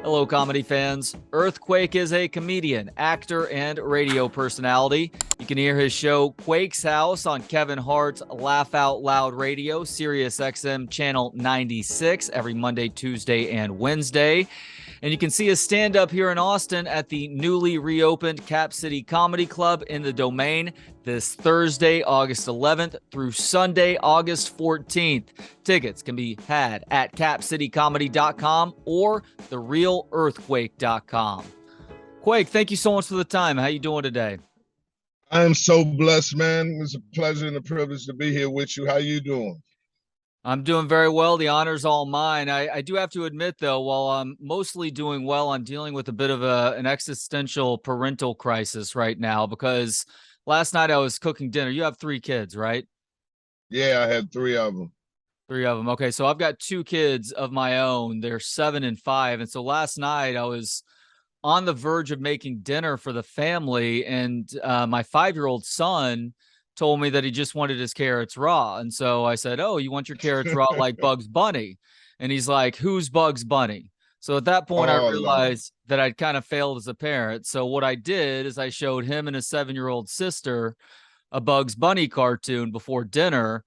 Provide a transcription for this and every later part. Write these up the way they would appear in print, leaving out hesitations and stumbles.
Hello, comedy fans. Earthquake is a comedian, actor, and radio personality. You can hear his show Quake's House on Kevin Hart's Laugh Out Loud Radio, Sirius XM Channel 96, every Monday, Tuesday, and Wednesday. And you can see his stand-up here in Austin at the newly reopened Cap City Comedy Club in the Domain this Thursday, August 11th through Sunday, August 14th. Tickets can be had at capcitycomedy.com or therealearthquake.com. Quake, thank you so much for the time. How you doing today? I am so blessed, man. It's a pleasure and a privilege to be here with you. How you doing? I'm doing very well. The honor's all mine. I do have to admit, though, while I'm mostly doing well, I'm dealing with a bit of an existential parental crisis right now because last night I was cooking dinner. You have 3 kids, right? Yeah, I had 3 of them. 3 of them. Okay, so I've got 2 kids of my own. They're 7 and 5. And so last night I was on the verge of making dinner for the family, and my 5-year-old son told me that he just wanted his carrots raw. And so I said, "Oh, you want your carrots raw like Bugs Bunny?" And he's like, "Who's Bugs Bunny?" So at that point, I Oh, Lord. realized that I'd kind of failed as a parent. So what I did is I showed him and his 7-year-old sister a Bugs Bunny cartoon before dinner.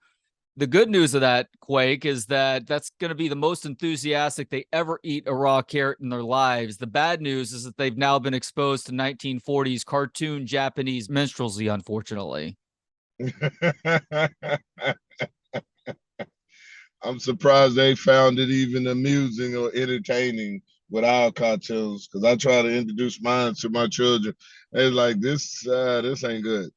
The good news of that, Quake, is that that's going to be the most enthusiastic they ever eat a raw carrot in their lives. The bad news is that they've now been exposed to 1940s cartoon Japanese minstrelsy, unfortunately. I'm surprised they found it even amusing or entertaining with our cartoons because I try to introduce mine to my children. They're like, this ain't good.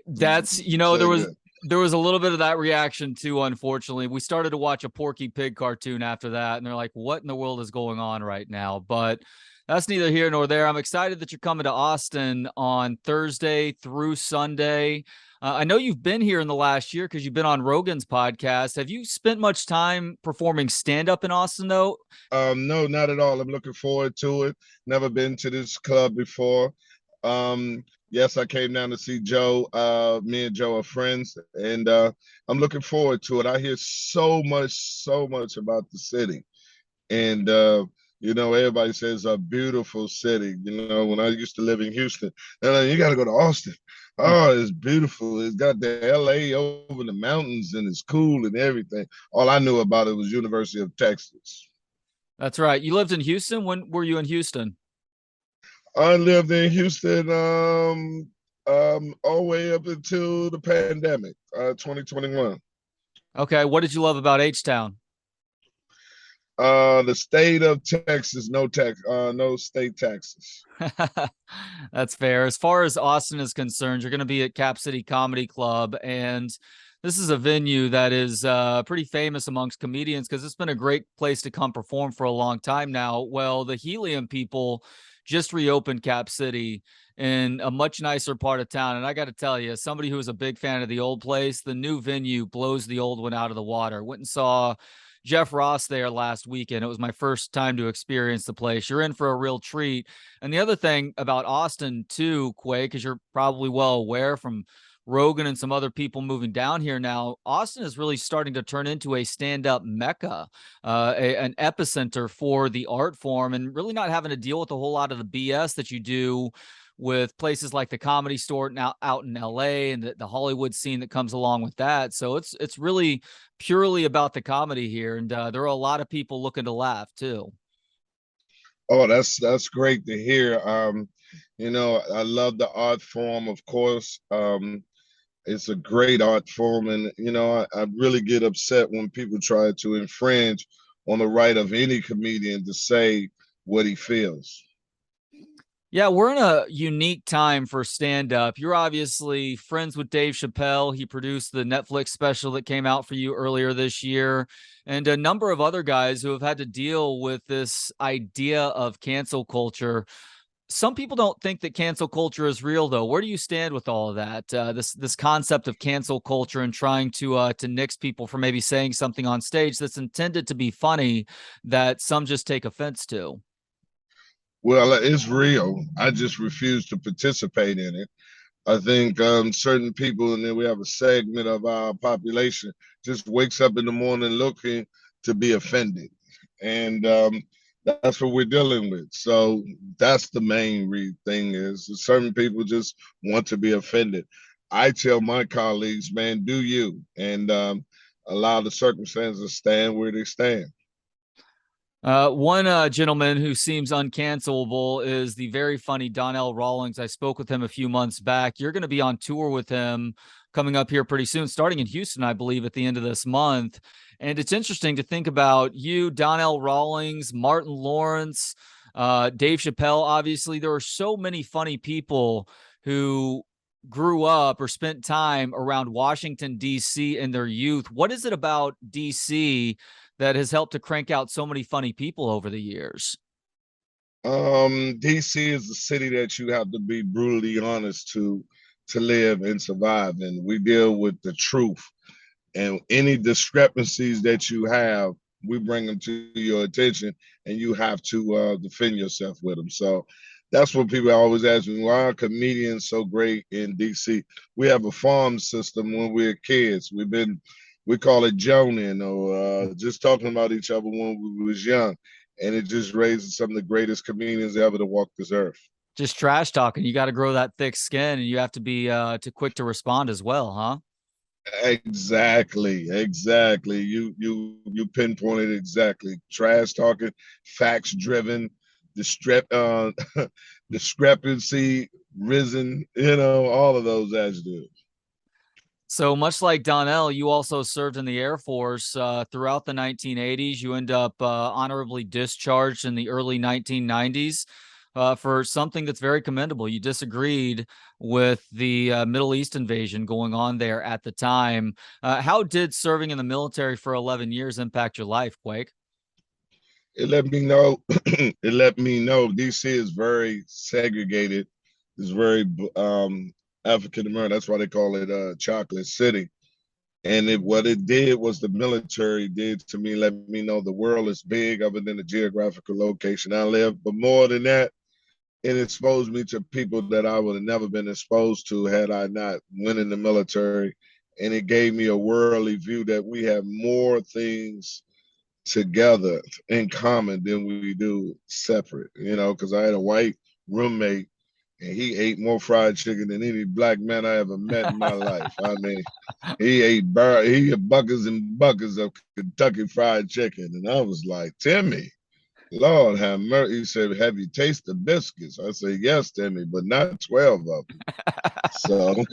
That's, This there ain't was good. there was a little bit of that reaction too, unfortunately. We started to watch a Porky Pig cartoon after that, and they're like, what in the world is going on right now? But that's neither here nor there. I'm excited that you're coming to Austin on Thursday through Sunday. I know you've been here in the last year because you've been on Rogan's podcast. Have you spent much time performing stand-up in Austin, though? No, not at all. I'm looking forward to it. Never been to this club before. Yes, I came down to see Joe. Me and Joe are friends, and I'm looking forward to it. I hear so much about the city, and everybody says a beautiful city. When I used to live in Houston, they're like, you got to go to Austin. Oh, it's beautiful. It's got the LA over the mountains, and it's cool and everything. All I knew about it was University of Texas. That's right. You lived in Houston. When were you in Houston? I lived in Houston all the way up until the pandemic, 2021. Okay. What did you love about H-Town? The state of Texas, no state taxes. That's fair. As far as Austin is concerned, you're going to be at Cap City Comedy Club, and this is a venue that is pretty famous amongst comedians because it's been a great place to come perform for a long time now. Well, the Helium people just reopened Cap City in a much nicer part of town, and I got to tell you, as somebody who was a big fan of the old place, the new venue blows the old one out of the water. Went and saw Jeff Ross there last weekend. It was my first time to experience the place. You're in for a real treat. And the other thing about Austin too, Quake, because you're probably well aware from Rogan and some other people moving down here now, Austin is really starting to turn into a stand-up mecca, an epicenter for the art form, and really not having to deal with a whole lot of the BS that you do with places like the Comedy Store now out in LA and the Hollywood scene that comes along with that. So it's really purely about the comedy here, and there are a lot of people looking to laugh too. Oh, that's great to hear. I love the art form, of course. It's a great art form, and I really get upset when people try to infringe on the right of any comedian to say what he feels. Yeah, we're in a unique time for stand-up. You're obviously friends with Dave Chappelle. He produced the Netflix special that came out for you earlier this year, and a number of other guys who have had to deal with this idea of cancel culture. Some people don't think that cancel culture is real, though. Where do you stand with all of that? This concept of cancel culture and trying to nix people for maybe saying something on stage that's intended to be funny that some just take offense to. Well, it's real. I just refuse to participate in it. I think certain people, and then we have a segment of our population, just wakes up in the morning looking to be offended. And that's what we're dealing with. So that's the main thing is certain people just want to be offended. I tell my colleagues, man, do you, and allow the circumstances to stand where they stand. One gentleman who seems uncancelable is the very funny Donnell Rawlings. I spoke with him a few months back. You're going to be on tour with him coming up here pretty soon, starting in Houston, I believe, at the end of this month. And it's interesting to think about you, Donnell Rawlings, Martin Lawrence, Dave Chappelle. Obviously, there are so many funny people who grew up or spent time around Washington, D.C. in their youth. What is it about D.C. that has helped to crank out so many funny people over the years? DC is a city that you have to be brutally honest to live and survive, and we deal with the truth. And any discrepancies that you have, we bring them to your attention, and you have to defend yourself with them. So that's what people always ask me: why are comedians so great in DC? We have a farm system when we're kids. We call it joning, or just talking about each other when we was young, and it just raises some of the greatest comedians ever to walk this earth. Just trash talking. You got to grow that thick skin, and you have to be too quick to respond as well, huh? Exactly, exactly. You pinpointed exactly. Trash talking, facts driven, uh, discrepancy risen. All of those adjectives. So much like Donnell, you also served in the Air Force throughout the 1980s. You end up honorably discharged in the early 1990s for something that's very commendable. You disagreed with the Middle East invasion going on there at the time. How did serving in the military for 11 years impact your life, Quake? It let me know. It let me know DC is very segregated. It's very African American. That's why they call it Chocolate City. And what it did was the military did to me, let me know the world is big other than the geographical location I live. But more than that, it exposed me to people that I would have never been exposed to had I not went in the military. And it gave me a worldly view that we have more things together in common than we do separate, because I had a white roommate and he ate more fried chicken than any black man I ever met in my life. I mean, he ate buckets and buckets of Kentucky fried chicken. And I was like, Timmy, Lord have mercy. He said, have you tasted the biscuits? I said, yes, Timmy, but not 12 of them. So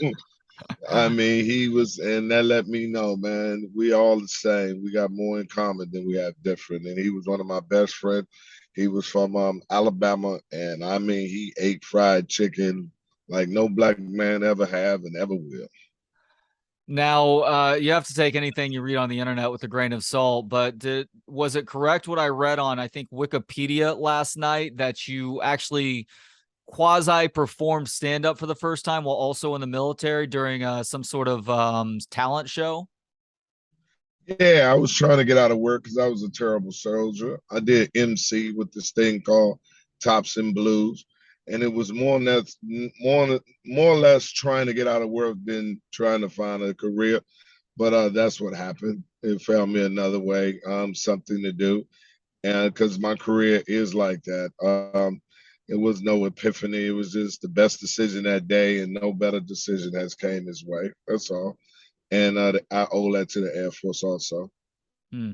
I mean, he was, and that let me know, man, we all the same. We got more in common than we have different. And he was one of my best friends. He was from Alabama, and I mean, he ate fried chicken like no black man ever have and ever will. Now, you have to take anything you read on the internet with a grain of salt, but was it correct what I read on, I think, Wikipedia last night that you actually quasi performed stand up for the first time while also in the military during some sort of talent show? Yeah, I was trying to get out of work because I was a terrible soldier. I did MC with this thing called Tops and Blues, and it was more or less trying to get out of work than trying to find a career. But that's what happened. It found me another way, something to do, and because my career is like that. It was no epiphany. It was just the best decision that day, and no better decision has came his way. That's all. And I owe that to the Air Force also. Hmm.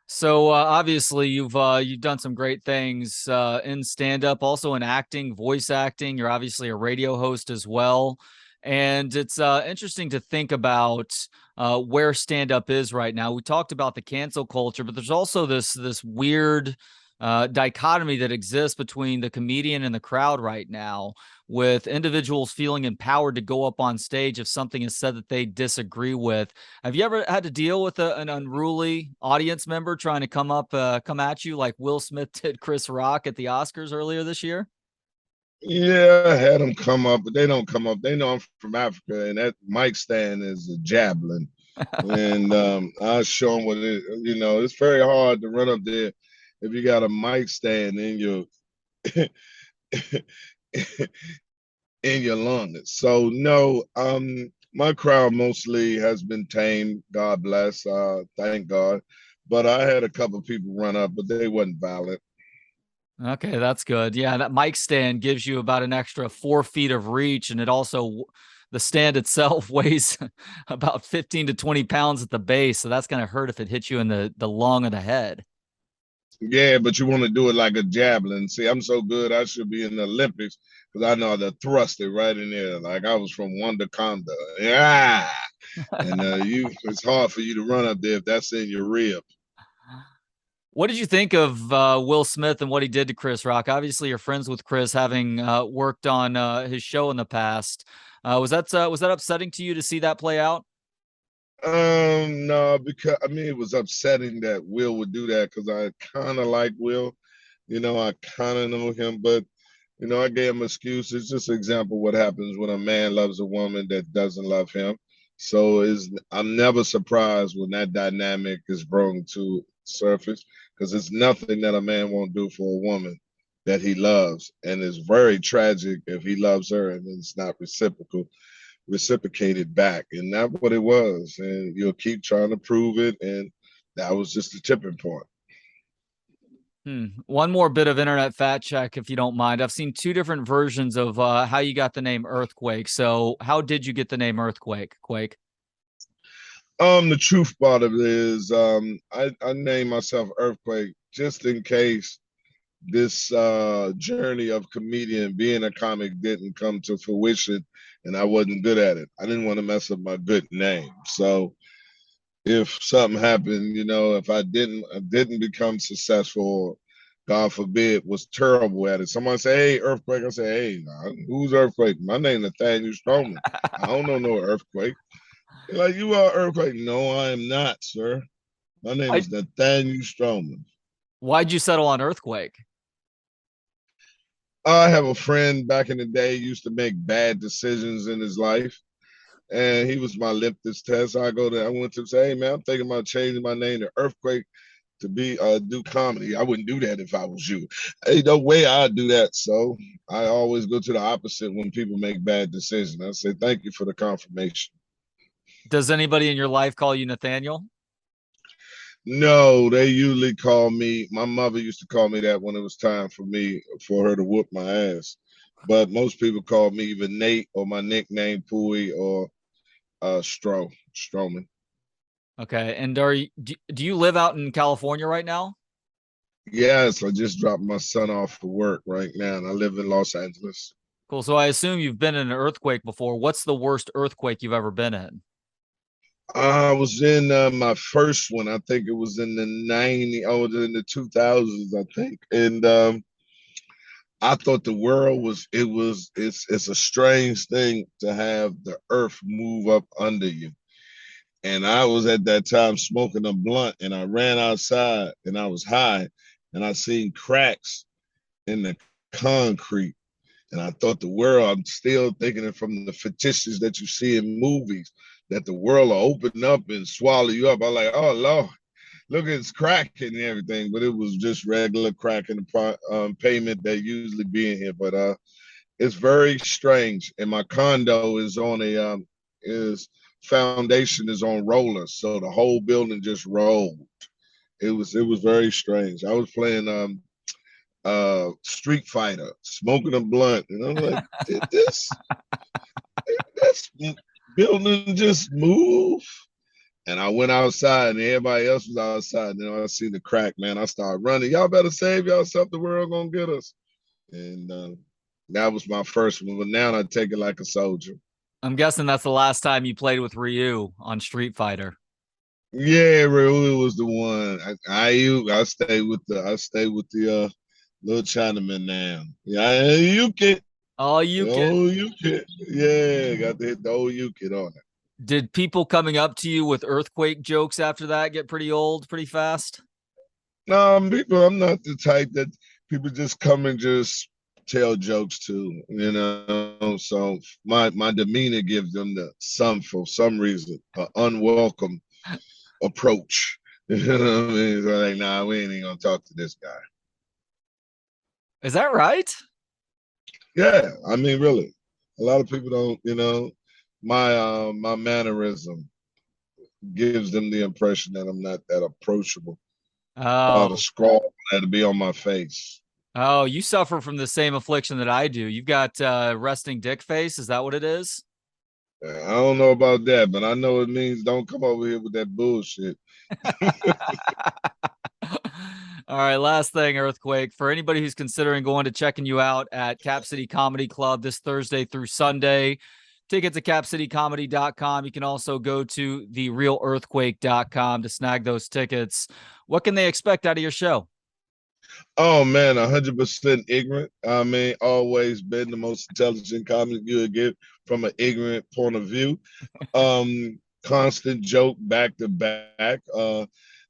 So obviously you've done some great things in stand up, also in acting, voice acting. You're obviously a radio host as well, and it's interesting to think about where stand up is right now. We talked about the cancel culture, but there's also this weird dichotomy that exists between the comedian and the crowd right now, with individuals feeling empowered to go up on stage if something is said that they disagree with. Have you ever had to deal with an unruly audience member trying to come at you like Will Smith did Chris Rock at the Oscars earlier this year? Yeah, I had them come up, but they don't come up. They know I'm from Africa, and that mic stand is a javelin. And I show them what it's very hard to run up there if you got a mic stand in your in your lungs. So no, my crowd mostly has been tamed. God bless. Thank God. But I had a couple of people run up, but they wasn't violent. Okay, that's good. Yeah, that mic stand gives you about an extra 4 feet of reach, and it also the stand itself weighs about 15 to 20 pounds at the base, so that's gonna hurt if it hits you in the lung of the head. Yeah, but you want to do it like a javelin. See, I'm so good, I should be in the Olympics because I know how to thrust it right in there. Like I was from Wakanda. Yeah. And it's hard for you to run up there if that's in your rib. What did you think of Will Smith and what he did to Chris Rock? Obviously, you're friends with Chris, having worked on his show in the past. Was that upsetting to you to see that play out? No, because I mean it was upsetting that Will would do that because I kind of like Will. I kind of know him, but I gave him an excuse. It's just an example of what happens when a man loves a woman that doesn't love him. So I'm never surprised when that dynamic is brought to surface because it's nothing that a man won't do for a woman that he loves. And it's very tragic if he loves her and it's not reciprocated back. And that's what it was. And you'll keep trying to prove it. And that was just the tipping point. One more bit of internet fact check, if you don't mind. I've seen two different versions of how you got the name Earthquake. So, how did you get the name Earthquake? Quake. The truth part of it is, I named myself Earthquake just in case this journey of comedian being a comic didn't come to fruition and I wasn't good at it. I didn't want to mess up my good name. So if something happened, if I didn't become successful, God forbid, was terrible at it. Someone say, "Hey, Earthquake," I say, "Hey, nah, who's Earthquake? My name is Nathaniel Stroman. I don't know no Earthquake." They're like, "You are Earthquake?" No, I am not, sir. My name Why, is Nathaniel Stroman. why'd you settle on Earthquake? I have a friend back in the day used to make bad decisions in his life, and he was my litmus test. I went to him say, "Hey man, I'm thinking about changing my name to Earthquake to be do comedy. I wouldn't do that if I was you. Hey, no way I'd do that." So I always go to the opposite when people make bad decisions. I say, "Thank you for the confirmation." Does anybody in your life call you Nathaniel? No, they usually call me. My mother used to call me that when it was time for her to whoop my ass. But most people call me either Nate or my nickname Pooey or Stroman. Okay. And do you live out in California right now? Yes, I just dropped my son off for work right now, and I live in Los Angeles. Cool. So I assume you've been in an earthquake before. What's the worst earthquake you've ever been in? I was in my first one. I think it was in the 90s. I was in the 2000s, I think. And I thought the world it's a strange thing to have the earth move up under you. And I was at that time smoking a blunt and I ran outside and I was high and I seen cracks in the concrete. And I thought the world, I'm still thinking it from the fictitious that you see in movies, that the world will open up and swallow you up. I'm like, oh Lord, look, it's cracking and everything. But it was just regular crack in the payment that usually be in here. But it's very strange. And my condo is on is foundation is on rollers. So the whole building just rolled. It was very strange. I was playing Street Fighter, smoking a blunt, and I'm like, did this building just move? And I went outside, and everybody else was outside. And then I see the crack, man. I started running. Y'all better save yourself. The world gonna get us. And that was my first one. But now I take it like a soldier. I'm guessing that's the last time you played with Ryu on Street Fighter. Yeah, Raul was the one. I stay with the little Chinaman now. Yeah, you can. Oh, you can. Oh, you can. Yeah, got to hit the old you can on it. Did people coming up to you with earthquake jokes after that get pretty old pretty fast? No, people, I'm not the type that people just come and just tell jokes to. So my demeanor gives them for some reason, an unwelcome approach. You know what I mean? So like, nah, we ain't even gonna talk to this guy. Is that right? Yeah, I mean, really. A lot of people don't. My mannerism gives them the impression that I'm not that approachable. About a Oh, scrawl that'll be on my face. Oh, you suffer from the same affliction that I do. You've got resting dick face. Is that what it is? I don't know about that, but I know it means don't come over here with that bullshit. All right, last thing, Earthquake. For anybody who's considering going to checking you out at Cap City Comedy Club this Thursday through Sunday, tickets at capcitycomedy.com. You can also go to therealearthquake.com to snag those tickets. What can they expect out of your show? Oh man, 100% ignorant. I mean, always been the most intelligent comic you would get from an ignorant point of view. Constant joke back to back.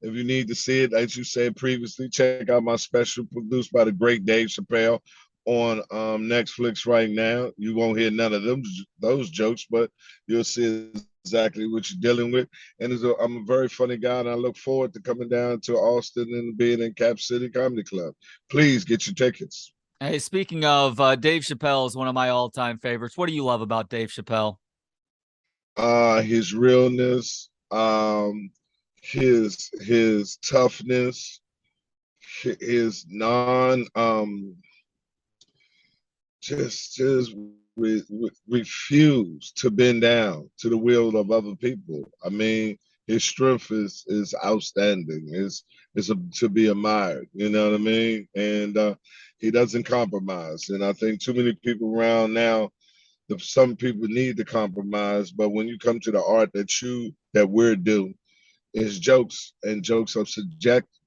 If you need to see it, as you said previously, check out my special produced by the great Dave Chappelle on Netflix right now. You won't hear none of those jokes, but you'll see exactly what you're dealing with. And I'm a very funny guy, and I look forward to coming down to Austin and being in Cap City Comedy Club. Please get your tickets. Hey, speaking of, Dave Chappelle is one of my all-time favorites. What do you love about Dave Chappelle? His realness, his toughness, his non just refuse to bend down to the will of other people. I mean, his strength is outstanding. Is to be admired. You know what I mean? And he doesn't compromise. And I think too many people around now, some people need to compromise. But when you come to the art that we're doing, is jokes, and jokes are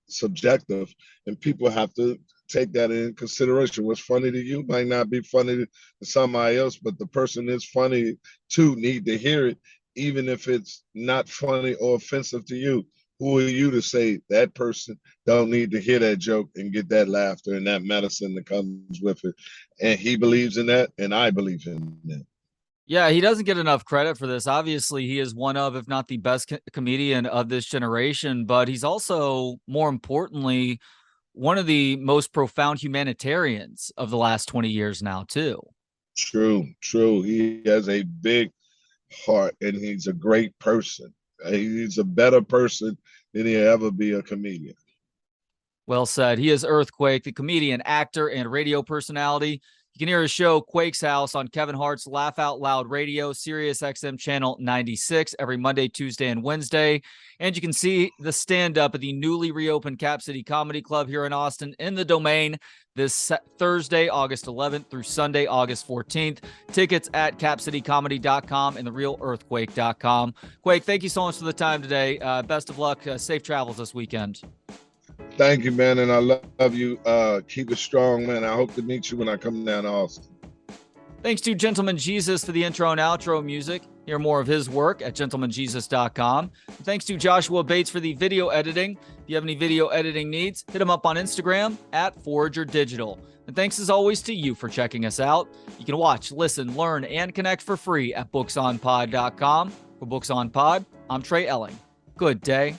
subjective, and people have to take that in consideration. What's funny to you might not be funny to somebody else, but the person that's funny to need to hear it, even if it's not funny or offensive to you. Who are you to say that person don't need to hear that joke and get that laughter and that medicine that comes with it? And he believes in that, and I believe in that. Yeah, he doesn't get enough credit for this. Obviously, he is one of, if not the best comedian of this generation, but he's also, more importantly, one of the most profound humanitarians of the last 20 years now, too. True, true. He has a big heart, and he's a great person. He's a better person than he'll ever be a comedian. Well said. He is Earthquake, the comedian, actor, and radio personality. You can hear his show, Quake's House, on Kevin Hart's Laugh Out Loud Radio, Sirius XM Channel 96, every Monday, Tuesday, and Wednesday. And you can see the stand-up at the newly reopened Cap City Comedy Club here in Austin in the Domain this Thursday, August 11th through Sunday, August 14th. Tickets at capcitycomedy.com and therealearthquake.com. Quake, thank you so much for the time today. Best of luck. Safe travels this weekend. Thank you, man, and I love you. Keep it strong, man. I hope to meet you when I come down to Austin. Thanks to Gentleman Jesus for the intro and outro music. Hear more of his work at gentlemanjesus.com. Thanks to Joshua Bates for the video editing. If you have any video editing needs, hit him up on Instagram at Forager Digital. And thanks as always to you for checking us out. You can watch, listen, learn, and connect for free at booksonpod.com. For Books on Pod, I'm Trey Elling. Good day.